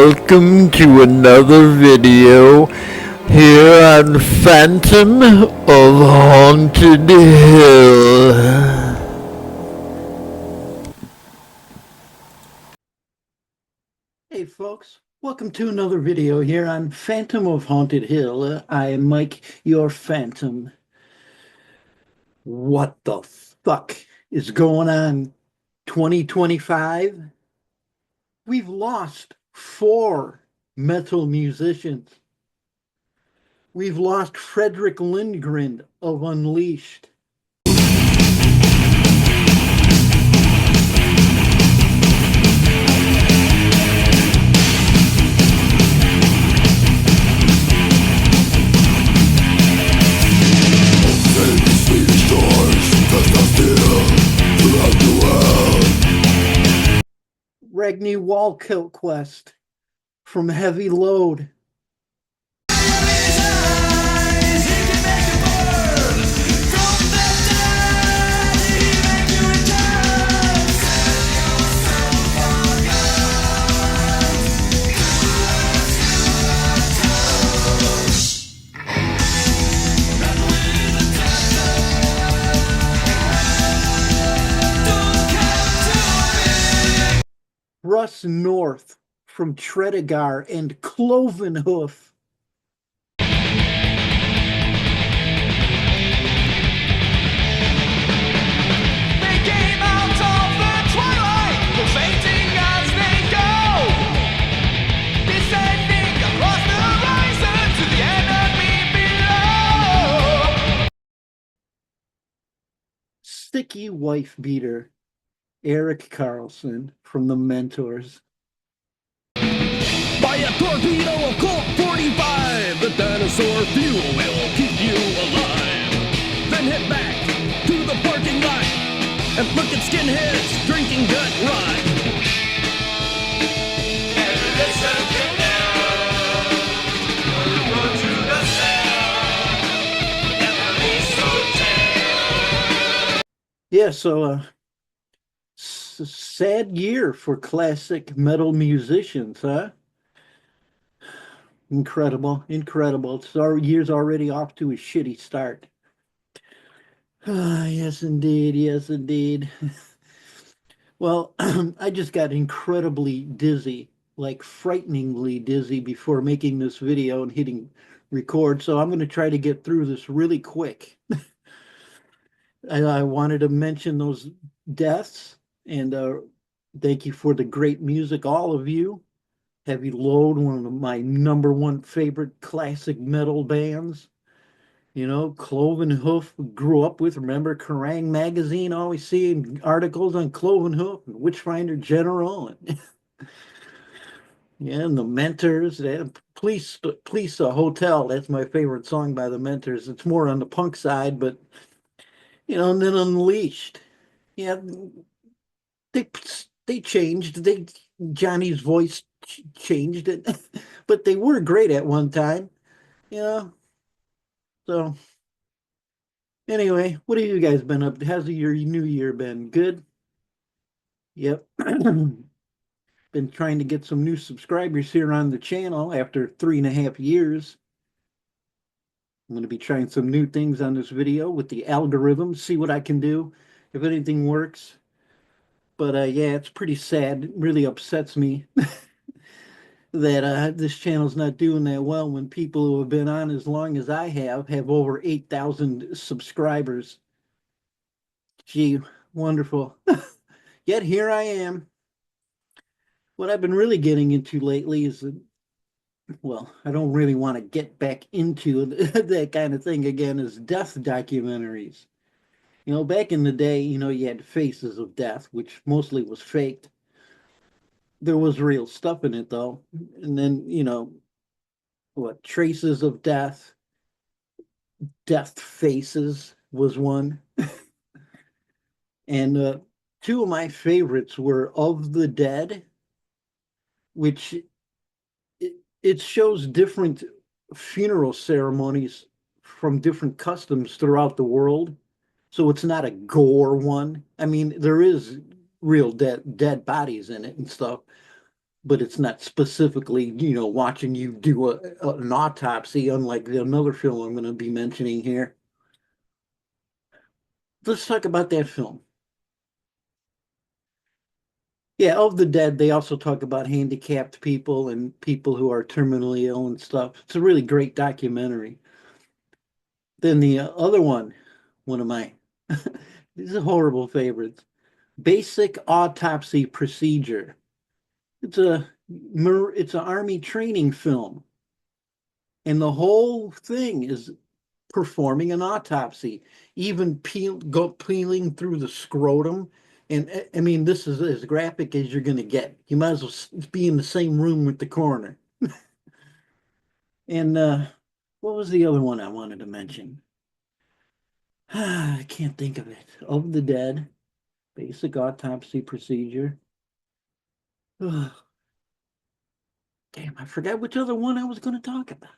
welcome to another video here on Phantom of Haunted Hill. Hey folks, welcome to another video here on Phantom of Haunted Hill. I am Mike, your Phantom. What the fuck is going on 2025? We've lost 4 metal musicians. We've lost Fredrik Lindgren of Unleashed. Ragne Wahlquist from Heavy Load. Russ North from Tredegar and Cloven Hoof. They came out of the twilight, pulsating as they go, descending across the horizon to the enemy below. Sickie Wifebeater, Erik Karlsson from The Mentors. By a torpedo of Colt 45, the dinosaur fuel will keep you alive. Then head back to the parking lot and look at skinheads drinking gut rot. And listen to now, go to the sound, Emily Sotel. Yeah, so sad year for classic metal musicians, huh? Incredible. It's our year's already off to a shitty start. Yes, indeed. Well, I just got incredibly dizzy, like frighteningly dizzy before making this video and hitting record. So I'm going to try to get through this really quick. I wanted to mention those deaths and thank you for the great music, all of you. Heavy Load, one of my #1 favorite classic metal bands. You know, Cloven Hoof, grew up with. Remember Kerrang magazine, always seeing articles on Cloven Hoof and Witchfinder General. And yeah, and the Mentors, Police Hotel. That's my favorite song by the Mentors. It's more on the punk side, but you know, and then Unleashed. Yeah, they changed. Johnny's voice changed it, but they were great at one time, you know. So anyway, what have you guys been up to? How's your new year been? Good? Yep. Been trying to get some new subscribers here on the channel after 3.5 years. I'm going to be trying some new things on this video with the algorithm, see what I can do, if anything works. But yeah, it's pretty sad. It really upsets me that this channel's not doing that well when people who have been on as long as I have over 8,000 subscribers. Gee, wonderful. Yet here I am. What I've been really getting into lately is, well, I don't really want to get back into that kind of thing again, is death documentaries. You know, back in the day, you know, you had Faces of Death, which mostly was faked. There was real stuff in it, though. And then, you know, what, Traces of Death, Death Faces was one. And 2 of my favorites were Of the Dead, which it shows different funeral ceremonies from different customs throughout the world. So it's not a gore one. I mean, there is real dead bodies in it and stuff, but it's not specifically, watching you do an autopsy, unlike another film I'm going to be mentioning here. Let's talk about that film. Yeah, of the dead, they also talk about handicapped people and people who are terminally ill and stuff. It's a really great documentary. Then the other one of my, these are horrible favorites, Basic Autopsy Procedure. It's an army training film, and the whole thing is performing an autopsy, even peeling through the scrotum. And I mean, this is as graphic as you're going to get. You might as well be in the same room with the coroner. And what was the other one I wanted to mention? I can't think of it. Of the Dead, Basic Autopsy Procedure. Ugh. Damn, I forgot which other one I was going to talk about.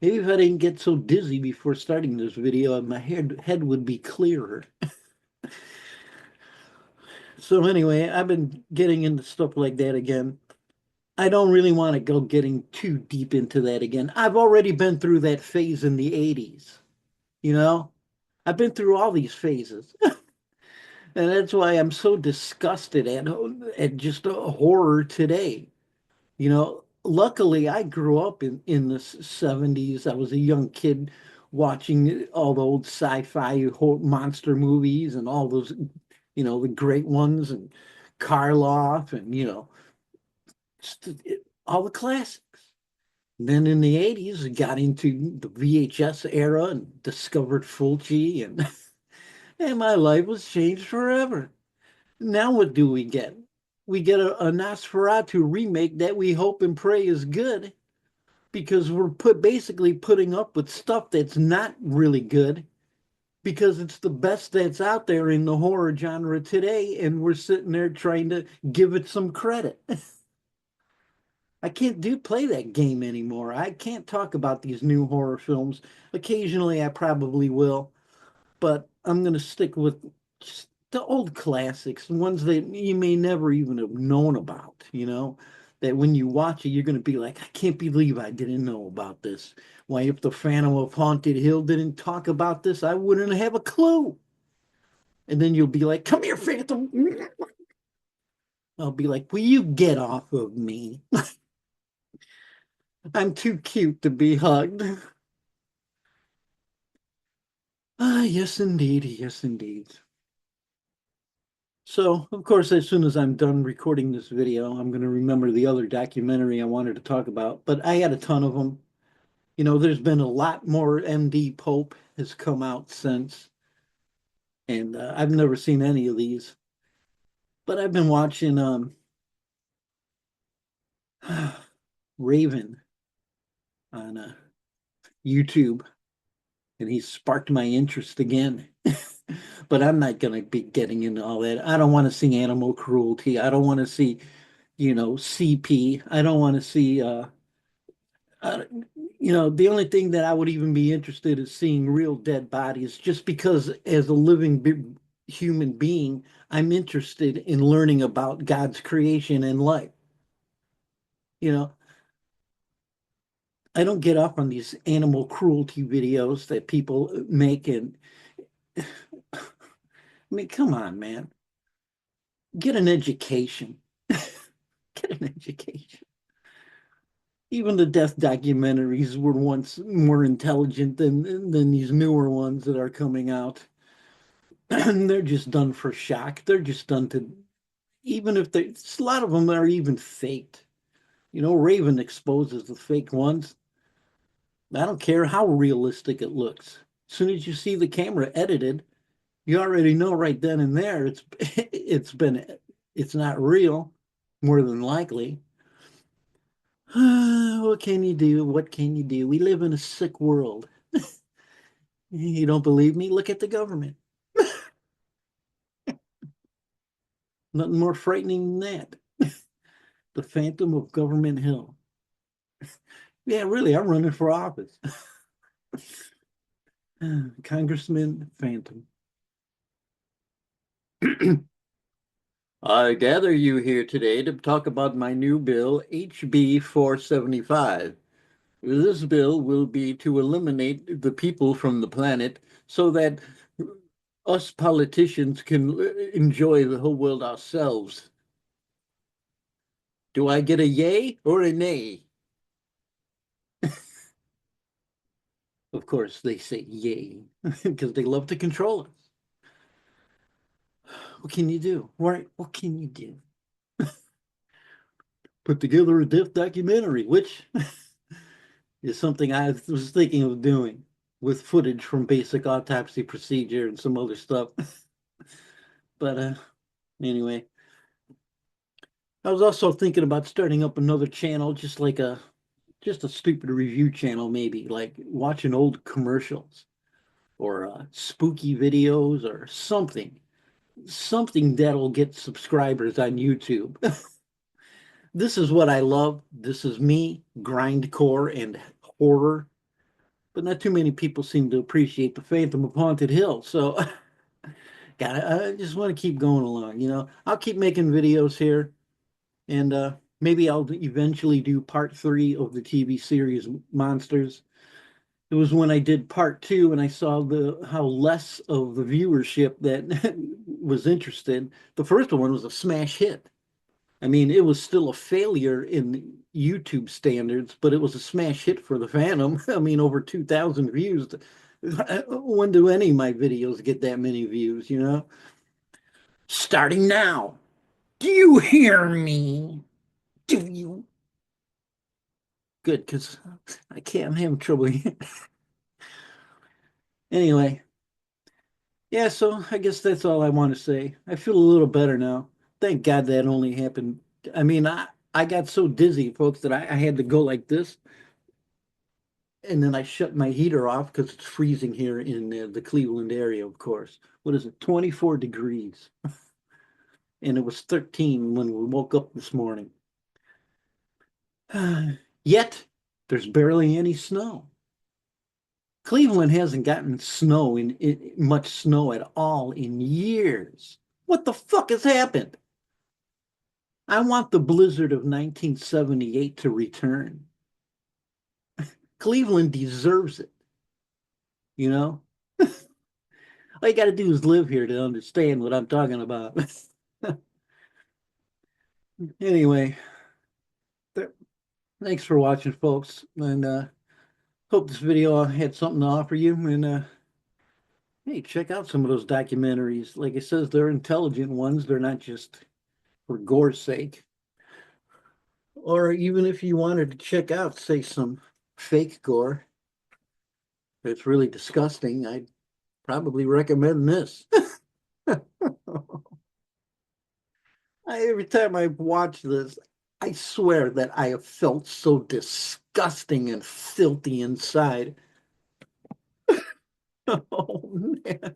Maybe if I didn't get so dizzy before starting this video, my head would be clearer. So anyway, I've been getting into stuff like that again. I don't really want to go getting too deep into that again. I've already been through that phase in the 80s, you know? I've been through all these phases. And that's why I'm so disgusted at just horror today. Luckily I grew up in the 70s. I was a young kid watching all the old sci-fi monster movies and all those, the great ones, and Karloff, and all the classics. And then in the 80s, I got into the VHS era and discovered Fulci, and and my life was changed forever. Now what do we get? We get a Nosferatu remake that we hope and pray is good, because we're basically putting up with stuff that's not really good, because it's the best that's out there in the horror genre today, and we're sitting there trying to give it some credit. I can't play that game anymore. I can't talk about these new horror films. Occasionally I probably will, but I'm going to stick with just the old classics, ones that you may never even have known about, that when you watch it, you're going to be like, I can't believe I didn't know about this. Why, if the Phantom of Haunted Hill didn't talk about this, I wouldn't have a clue. And then you'll be like, come here, Phantom. I'll be like, will you get off of me? I'm too cute to be hugged. Ah, yes, indeed. Yes, indeed. So, of course, as soon as I'm done recording this video, I'm going to remember the other documentary I wanted to talk about. But I had a ton of them. There's been a lot more MD Pope has come out since. And I've never seen any of these. But I've been watching Raven on YouTube. And he sparked my interest again. But I'm not going to be getting into all that. I don't want to see animal cruelty. I don't want to see, CP. I don't want to see, the only thing that I would even be interested in seeing real dead bodies, just because as a living human being, I'm interested in learning about God's creation and life. I don't get off on these animal cruelty videos that people make, and I mean, come on, man. Get an education. Get an education. Even the death documentaries were once more intelligent than these newer ones that are coming out. They're just done for shock. They're just done to, even if a lot of them are even faked. Raven exposes the fake ones. I don't care how realistic it looks. As soon as you see the camera edited, you already know right then and there it's not real, more than likely. What can you do? What can you do? We live in a sick world. You don't believe me? Look at the government. Nothing more frightening than that. The Phantom of Government Hill. Yeah, really, I'm running for office. Congressman Phantom. I gather you here today to talk about my new bill, HB 475. This bill will be to eliminate the people from the planet so that us politicians can enjoy the whole world ourselves. Do I get a yay or a nay? Of course, they say yay because they love to control us. What can you do? What can you do? Put together a death documentary, which is something I was thinking of doing with footage from Basic Autopsy Procedure and some other stuff. But anyway, I was also thinking about starting up another channel, just a stupid review channel, maybe like watching old commercials or spooky videos or something that'll get subscribers on YouTube. This is what I love. This is me, grindcore and horror. But not too many people seem to appreciate the Phantom of Haunted Hill. So I just want to keep going along. I'll keep making videos here, and maybe I'll eventually do part 3 of the TV series Monsters. It was when I did part 2 and I saw how less of the viewership that was interested. The first one was a smash hit. I mean, it was still a failure in YouTube standards, but it was a smash hit for the Phantom. I mean, over 2,000 views. When do any of my videos get that many views, Starting now. Do you hear me? Do you? Good, because I'm having trouble. Anyway, yeah, so I guess that's all I want to say. I feel a little better now. Thank God that only happened. I mean, I got so dizzy, folks, that I had to go like this. And then I shut my heater off because it's freezing here in the Cleveland area, of course. What is it? 24 degrees. And it was 13 when we woke up this morning. Yet, there's barely any snow. Cleveland hasn't gotten snow in much snow at all in years. What the fuck has happened? I want the blizzard of 1978 to return. Cleveland deserves it. All you got to do is live here to understand what I'm talking about. Anyway, thanks for watching, folks, and hope this video had something to offer you. And hey, check out some of those documentaries. Like it says, they're intelligent ones. They're not just for gore's sake. Or even if you wanted to check out, say, some fake gore that's really disgusting, I'd probably recommend this. Every time I watch this, I swear that I have felt so disgusting and filthy inside. Oh, man.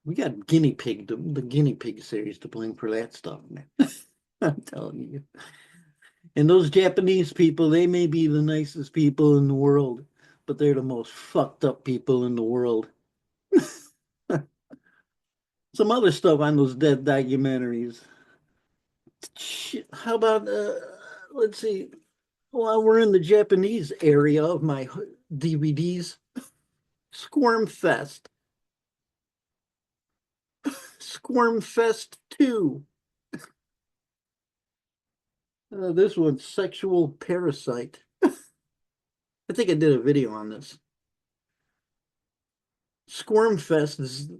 We got the guinea pig series to blame for that stuff, man. I'm telling you. And those Japanese people, they may be the nicest people in the world, but they're the most fucked up people in the world. Some other stuff on those dead documentaries. How about, let's see, while we're in the Japanese area of my DVDs, Squirm Fest. Squirm Fest 2. This one's Sexual Parasite. I think I did a video on this. Squirm Fest is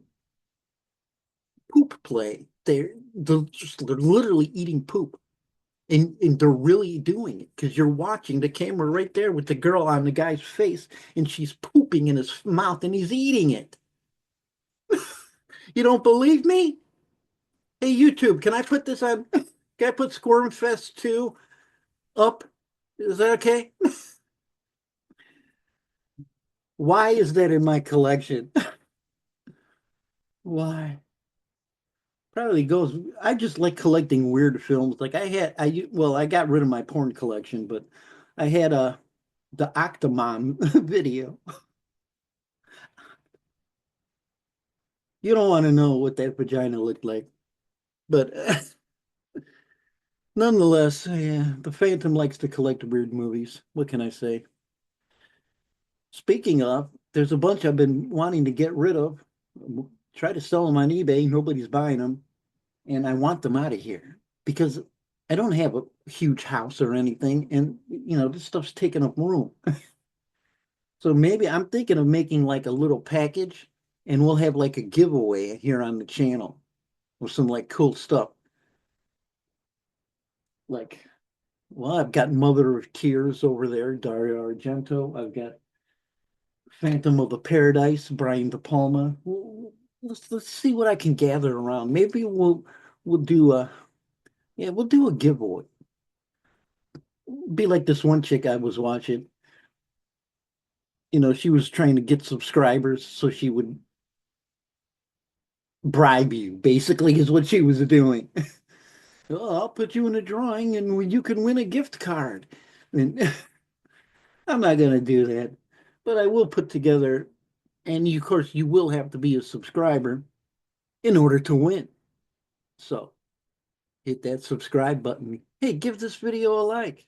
poop play. They're literally eating poop. And they're really doing it because you're watching the camera right there with the girl on the guy's face and she's pooping in his mouth and he's eating it. You don't believe me? Hey, YouTube, can I put this on? Can I put Squirm Fest 2 up? Is that okay? Why is that in my collection? Why? Probably goes. I just like collecting weird films. Like I got rid of my porn collection, but I had the Octomom video. You don't want to know what that vagina looked like. But nonetheless, yeah, the Phantom likes to collect weird movies. What can I say? Speaking of, there's a bunch I've been wanting to get rid of. Try to sell them on eBay. Nobody's buying them. And I want them out of here because I don't have a huge house or anything. And, this stuff's taking up room. So maybe I'm thinking of making like a little package and we'll have like a giveaway here on the channel with some like cool stuff. Like, well, I've got Mother of Tears over there, Dario Argento. I've got Phantom of the Paradise, Brian De Palma. Let's see what I can gather around. Maybe we'll do we'll do a giveaway. Be like this one chick I was watching. She was trying to get subscribers so she would bribe you, basically, is what she was doing. Oh, I'll put you in a drawing and you can win a gift card. And I'm not going to do that, but I will put together, and of course, you will have to be a subscriber in order to win. So hit that subscribe button. Hey, give this video a like.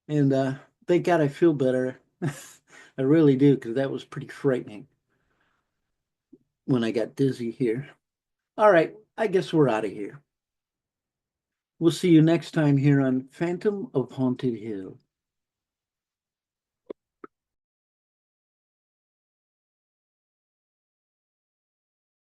And thank God I feel better. I really do, because that was pretty frightening when I got dizzy here. All right, I guess we're out of here. We'll see you next time here on Phantom of Haunted Hill.